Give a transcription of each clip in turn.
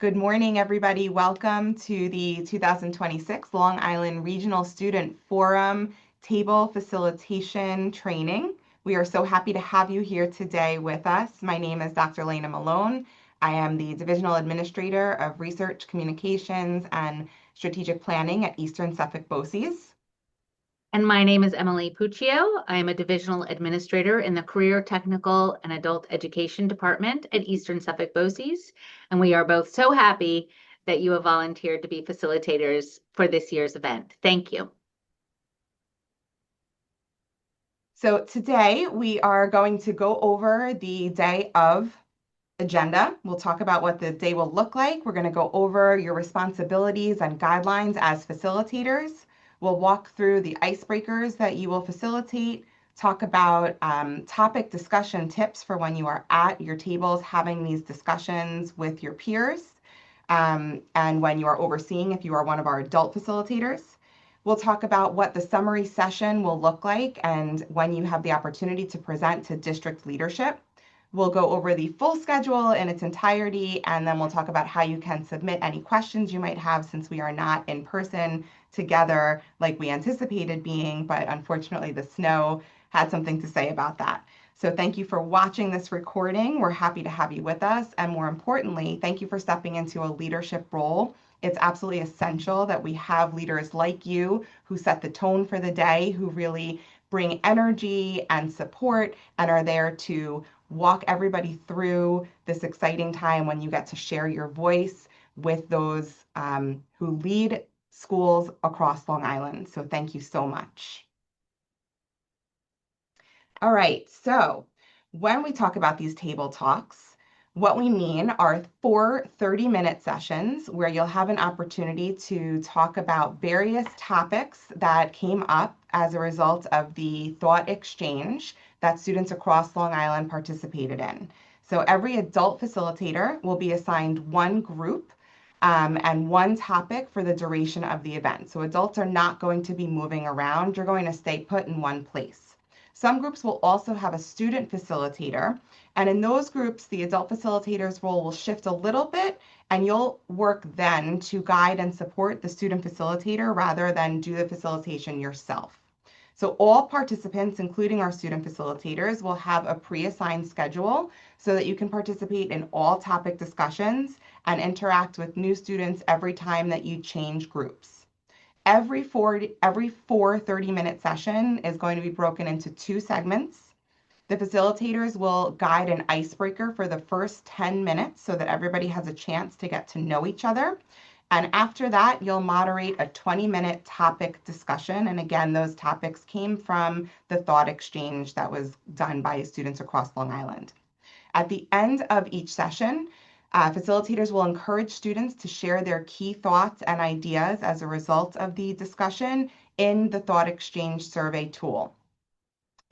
Good morning, everybody. Welcome to the 2026 Long Island Regional Student Forum Table Facilitation Training. We are so happy to have you here today with us. My name is Dr. Lena Malone. I am the Divisional Administrator of Research, Communications, and Strategic Planning at Eastern Suffolk BOCES. And my name is Emily Puccio. I am a divisional administrator in the Career, Technical, and Adult Education Department at Eastern Suffolk BOCES. And we are both so happy that you have volunteered to be facilitators for this year's event. Thank you. So today we are going to go over the day of agenda. We'll talk about what the day will look like. We're going to go over your responsibilities and guidelines as facilitators. We'll walk through the icebreakers that you will facilitate, talk about topic discussion tips for when you are at your tables having these discussions with your peers, and when you are overseeing if you are one of our adult facilitators. We'll talk about what the summary session will look like and when you have the opportunity to present to district leadership. We'll go over the full schedule in its entirety, and then we'll talk about how you can submit any questions you might have since we are not in person together like we anticipated being, but unfortunately the snow had something to say about that. So thank you for watching this recording. We're happy to have you with us. And more importantly, thank you for stepping into a leadership role. It's absolutely essential that we have leaders like you who set the tone for the day, who really bring energy and support and are there to walk everybody through this exciting time when you get to share your voice with those who lead schools across Long Island. So thank you so much. All right, so when we talk about these table talks, what we mean are 4 30-minute sessions where you'll have an opportunity to talk about various topics that came up as a result of the thought exchange that students across Long Island participated in. So every adult facilitator will be assigned one group and one topic for the duration of the event. So adults are not going to be moving around. You're going to stay put in one place. Some groups will also have a student facilitator, and in those groups, the adult facilitator's role will shift a little bit, and you'll work then to guide and support the student facilitator rather than do the facilitation yourself. So all participants, including our student facilitators, will have a pre-assigned schedule so that you can participate in all topic discussions and interact with new students every time that you change groups. Every four 30-minute session is going to be broken into 2 segments. The facilitators will guide an icebreaker for the first 10 minutes so that everybody has a chance to get to know each other. And after that, you'll moderate a 20-minute topic discussion. And again, those topics came from the thought exchange that was done by students across Long Island. At the end of each session, facilitators will encourage students to share their key thoughts and ideas as a result of the discussion in the Thought Exchange survey tool.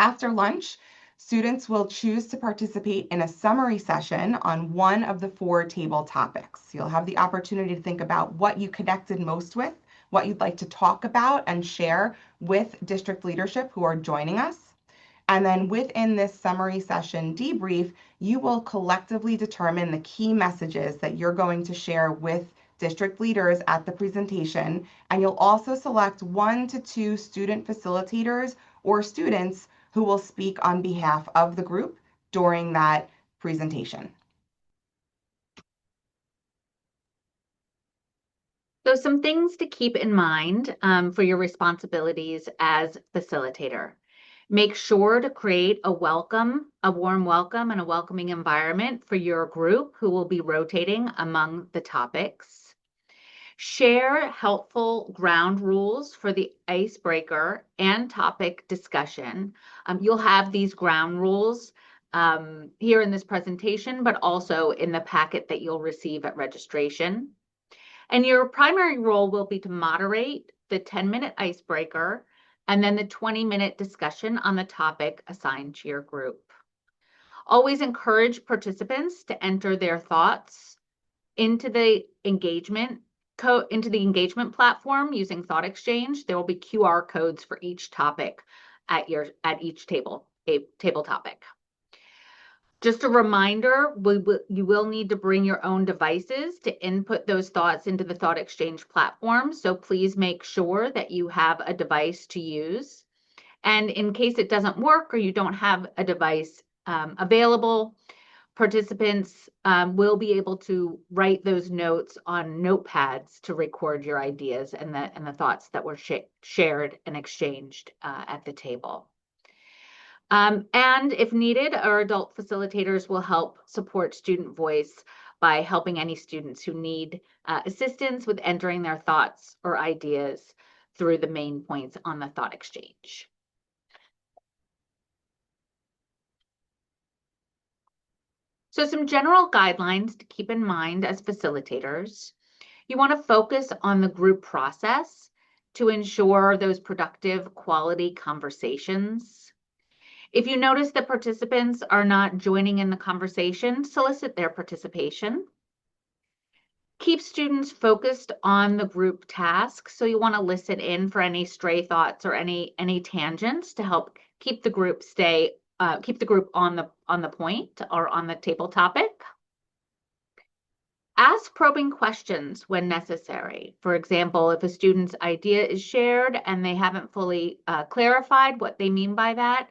After lunch, students will choose to participate in a summary session on one of the 4 table topics. You'll have the opportunity to think about what you connected most with, what you'd like to talk about and share with district leadership who are joining us. And then within this summary session debrief, you will collectively determine the key messages that you're going to share with district leaders at the presentation. And you'll also select 1 to 2 student facilitators or students who will speak on behalf of the group during that presentation. So some things to keep in mind for your responsibilities as facilitator. Make sure to create a warm welcome and a welcoming environment for your group who will be rotating among the topics. Share helpful ground rules for the icebreaker and topic discussion. You'll have these ground rules here in this presentation, but also in the packet that you'll receive at registration. And your primary role will be to moderate the 10-minute icebreaker and then the 20-minute discussion on the topic assigned to your group. Always encourage participants to enter their thoughts into the engagement platform using Thought Exchange. There will be QR codes for each topic at each table topic. Just a reminder, you will need to bring your own devices to input those thoughts into the thought exchange platform. So please make sure that you have a device to use. And in case it doesn't work or you don't have a device available, participants will be able to write those notes on notepads to record your ideas and the thoughts that were shared and exchanged at the table. And if needed, our adult facilitators will help support student voice by helping any students who need assistance with entering their thoughts or ideas through the main points on the thought exchange. So some general guidelines to keep in mind as facilitators. You want to focus on the group process to ensure those productive quality conversations. If you notice that participants are not joining in the conversation, solicit their participation. Keep students focused on the group task. So you want to listen in for any stray thoughts or any tangents to help keep the group on the point or on the table topic. Ask probing questions when necessary. For example, if a student's idea is shared and they haven't fully clarified what they mean by that,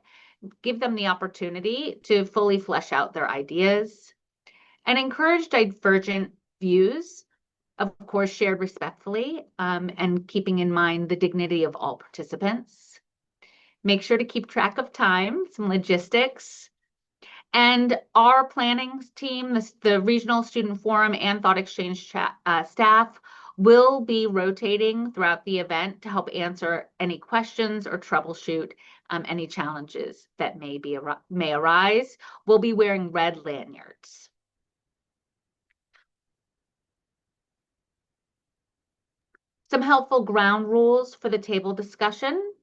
give them the opportunity to fully flesh out their ideas. And encourage divergent views, of course, shared respectfully, and keeping in mind the dignity of all participants. Make sure to keep track of time, some logistics. And our planning team, the Regional Student Forum and Thought Exchange staff will be rotating throughout the event to help answer any questions or troubleshoot any challenges that may arise. We'll be wearing red lanyards. Some helpful ground rules for the table discussion.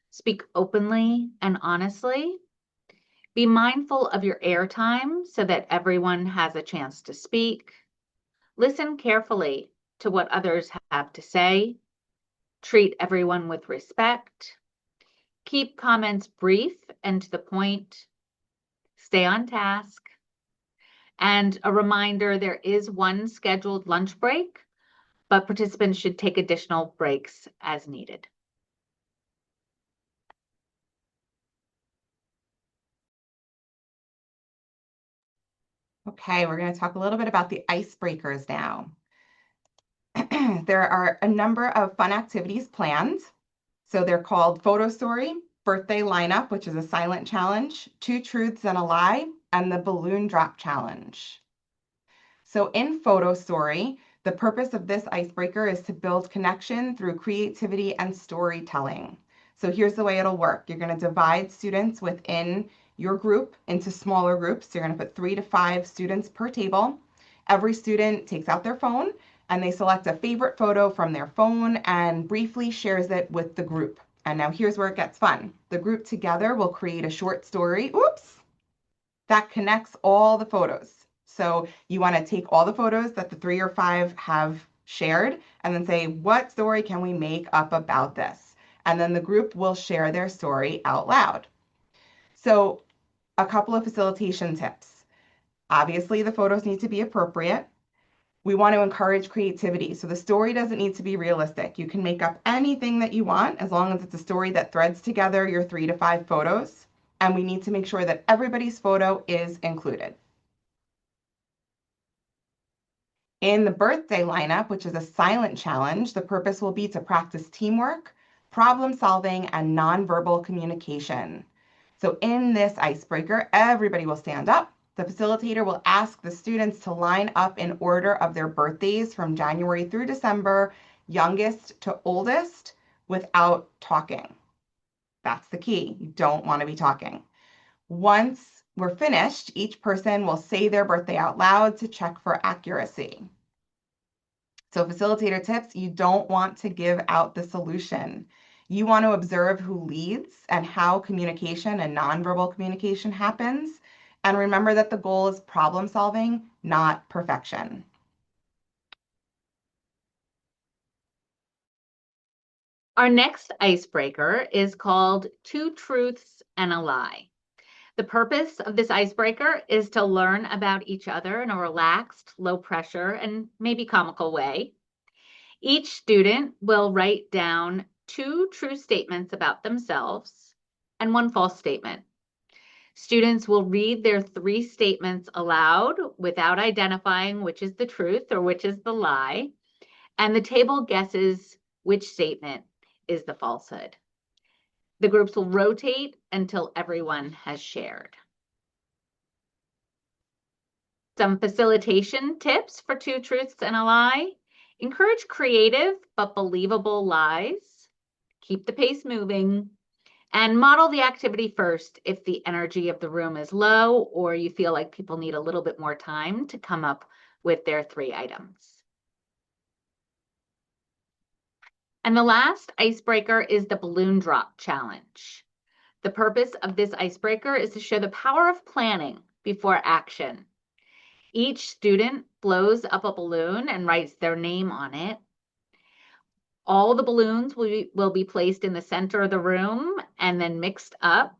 Speak openly and honestly. Be mindful of your airtime so that everyone has a chance to speak. Listen carefully to what others have to say. Treat everyone with respect. Keep comments brief and to the point. Stay on task. And a reminder, there is one scheduled lunch break, but participants should take additional breaks as needed. Okay, we're going to talk a little bit about the icebreakers now. There are a number of fun activities planned. So they're called Photo Story, Birthday Lineup, which is a silent challenge, Two Truths and a Lie, and the Balloon Drop Challenge. So in Photo Story, the purpose of this icebreaker is to build connection through creativity and storytelling. So here's the way it'll work. You're going to divide students within your group into smaller groups. You're going to put 3 to 5 students per table. Every student takes out their phone and they select a favorite photo from their phone and briefly shares it with the group. And now here's where it gets fun. The group together will create a short story, that connects all the photos. So you want to take all the photos that the 3 or 5 have shared and then say, what story can we make up about this? And then the group will share their story out loud. So a couple of facilitation tips. Obviously, the photos need to be appropriate. We want to encourage creativity. So the story doesn't need to be realistic. You can make up anything that you want as long as it's a story that threads together your 3 to 5 photos. And we need to make sure that everybody's photo is included. In the birthday lineup, which is a silent challenge, the purpose will be to practice teamwork, problem solving, and nonverbal communication. So in this icebreaker, everybody will stand up. The facilitator will ask the students to line up in order of their birthdays from January through December, youngest to oldest, without talking. That's the key. You don't want to be talking. Once we're finished, each person will say their birthday out loud to check for accuracy. So facilitator tips, you don't want to give out the solution. You want to observe who leads and how communication and nonverbal communication happens. And remember that the goal is problem solving, not perfection. Our next icebreaker is called Two Truths and a Lie. The purpose of this icebreaker is to learn about each other in a relaxed, low pressure, and maybe comical way. Each student will write down 2 true statements about themselves and 1 false statement. Students will read their 3 statements aloud without identifying which is the truth or which is the lie, and the table guesses which statement is the falsehood. The groups will rotate until everyone has shared. Some facilitation tips for 2 truths and a lie. Encourage creative but believable lies. Keep the pace moving. And model the activity first if the energy of the room is low or you feel like people need a little bit more time to come up with their 3 items. And the last icebreaker is the balloon drop challenge. The purpose of this icebreaker is to show the power of planning before action. Each student blows up a balloon and writes their name on it. All the balloons will be placed in the center of the room and then mixed up.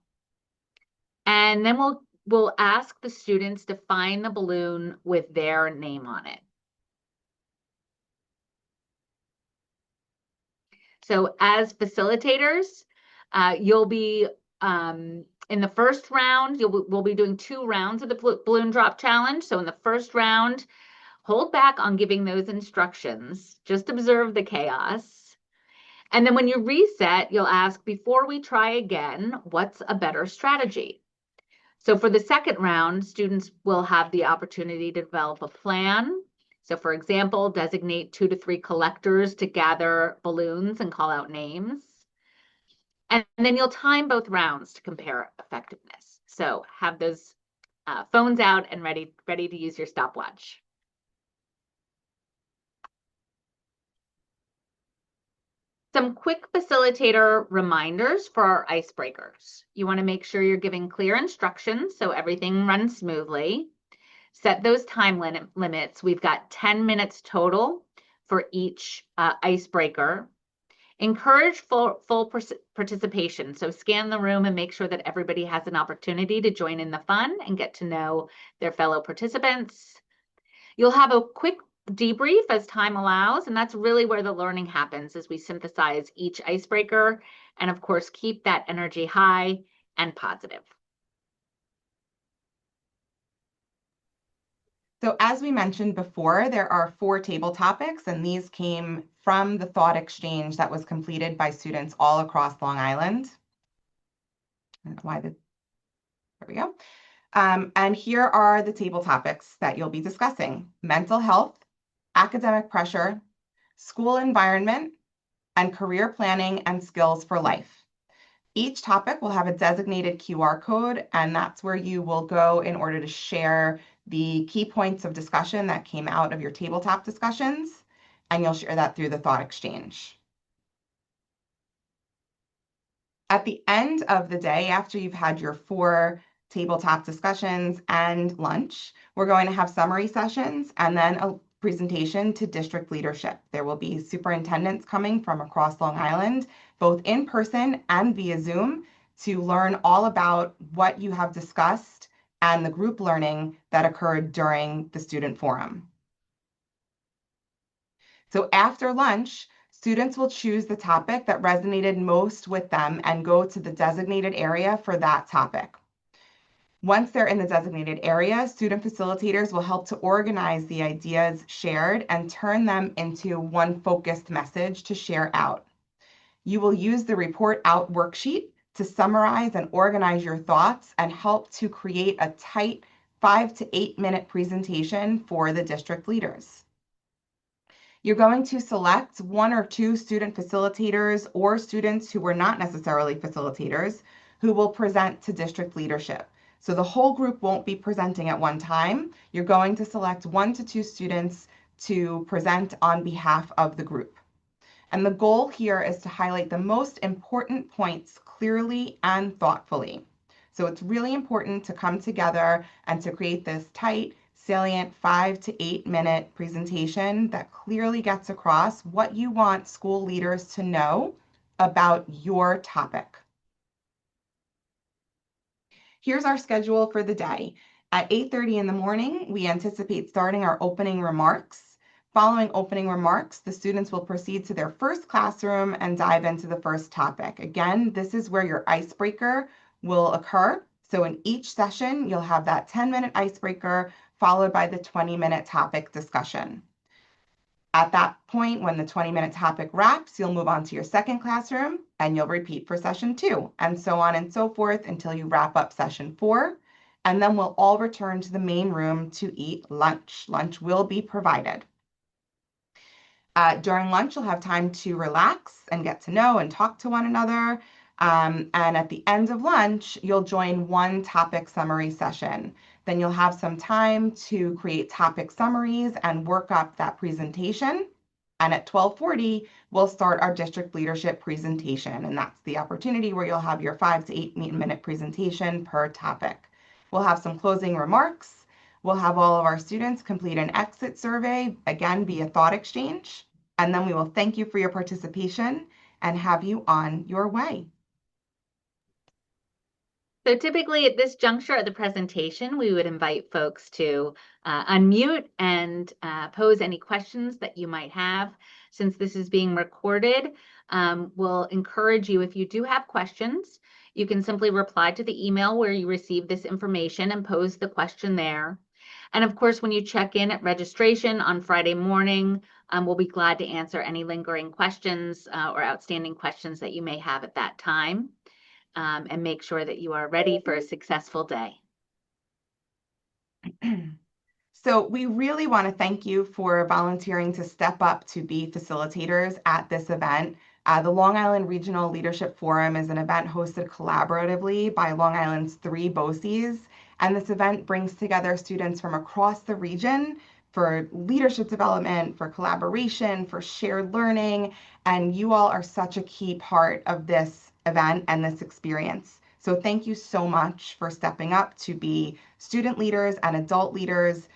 And then we'll ask the students to find the balloon with their name on it. So as facilitators, you'll be in the first round, we'll be doing 2 rounds of the balloon drop challenge. So in the first round, hold back on giving those instructions. Just observe the chaos. And then when you reset, you'll ask, before we try again, what's a better strategy? So for the second round, students will have the opportunity to develop a plan. So for example, designate 2 to 3 collectors to gather balloons and call out names. And then you'll time both rounds to compare effectiveness. So have those phones out and ready to use your stopwatch. Some quick facilitator reminders for our icebreakers. You want to make sure you're giving clear instructions so everything runs smoothly. Set those time limits. We've got 10 minutes total for each icebreaker. Encourage full participation. So scan the room and make sure that everybody has an opportunity to join in the fun and get to know their fellow participants. You'll have a quick debrief as time allows, and that's really where the learning happens as we synthesize each icebreaker and of course keep that energy high and positive. So as we mentioned before, there are 4 table topics, and these came from the thought exchange that was completed by students all across Long Island. There we go. And here are the table topics that you'll be discussing: mental health, academic pressure, school environment, and career planning and skills for life. Each topic will have a designated QR code, and that's where you will go in order to share the key points of discussion that came out of your tabletop discussions, and you'll share that through the thought exchange. At the end of the day, after you've had your 4 tabletop discussions and lunch, we're going to have summary sessions and then a presentation to district leadership. There will be superintendents coming from across Long Island, both in person and via Zoom, to learn all about what you have discussed and the group learning that occurred during the student forum. So after lunch, students will choose the topic that resonated most with them and go to the designated area for that topic. Once they're in the designated area, student facilitators will help to organize the ideas shared and turn them into one focused message to share out. You will use the report out worksheet to summarize and organize your thoughts and help to create a tight 5 to 8 minute presentation for the district leaders. You're going to select 1 or 2 student facilitators or students who were not necessarily facilitators who will present to district leadership. So the whole group won't be presenting at one time. You're going to select 1 to 2 students to present on behalf of the group. And the goal here is to highlight the most important points clearly and thoughtfully. So it's really important to come together and to create this tight, salient 5 to 8 minute presentation that clearly gets across what you want school leaders to know about your topic. Here's our schedule for the day. At 8:30 in the morning, we anticipate starting our opening remarks. Following opening remarks, the students will proceed to their first classroom and dive into the first topic. Again, this is where your icebreaker will occur. So in each session, you'll have that 10-minute icebreaker followed by the 20-minute topic discussion. At that point, when the 20-minute topic wraps, you'll move on to your second classroom and you'll repeat for session 2, and so on and so forth until you wrap up session 4. And then we'll all return to the main room to eat lunch. Lunch will be provided. During lunch, you'll have time to relax and get to know and talk to one another. And at the end of lunch, you'll join one topic summary session. Then you'll have some time to create topic summaries and work up that presentation. And at 12:40, we'll start our district leadership presentation. And that's the opportunity where you'll have your 5 to 8 minute presentation per topic. We'll have some closing remarks. We'll have all of our students complete an exit survey, again, via thought exchange. And then we will thank you for your participation and have you on your way. So typically at this juncture of the presentation, we would invite folks to unmute and pose any questions that you might have. Since this is being recorded, we'll encourage you, if you do have questions, you can simply reply to the email where you received this information and pose the question there. And of course, when you check in at registration on Friday morning, we'll be glad to answer any lingering questions or outstanding questions that you may have at that time, and make sure that you are ready for a successful day. So we really want to thank you for volunteering to step up to be facilitators at this event. The Long Island Regional Leadership Forum is an event hosted collaboratively by Long Island's 3 BOCES, and this event brings together students from across the region for leadership development, for collaboration, for shared learning, and you all are such a key part of this event and this experience. So thank you so much for stepping up to be student leaders and adult leaders.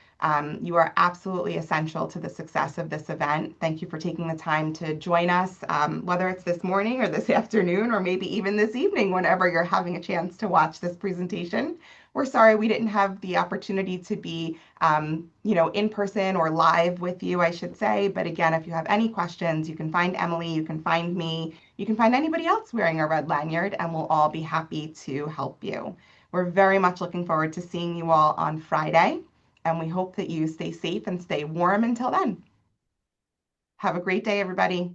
You are absolutely essential to the success of this event. Thank you for taking the time to join us, whether it's this morning or this afternoon, or maybe even this evening, whenever you're having a chance to watch this presentation. We're sorry we didn't have the opportunity to be, in person or live with you, I should say. But again, if you have any questions, you can find Emily, you can find me, you can find anybody else wearing a red lanyard, and we'll all be happy to help you. We're very much looking forward to seeing you all on Friday, and we hope that you stay safe and stay warm until then. Have a great day, everybody.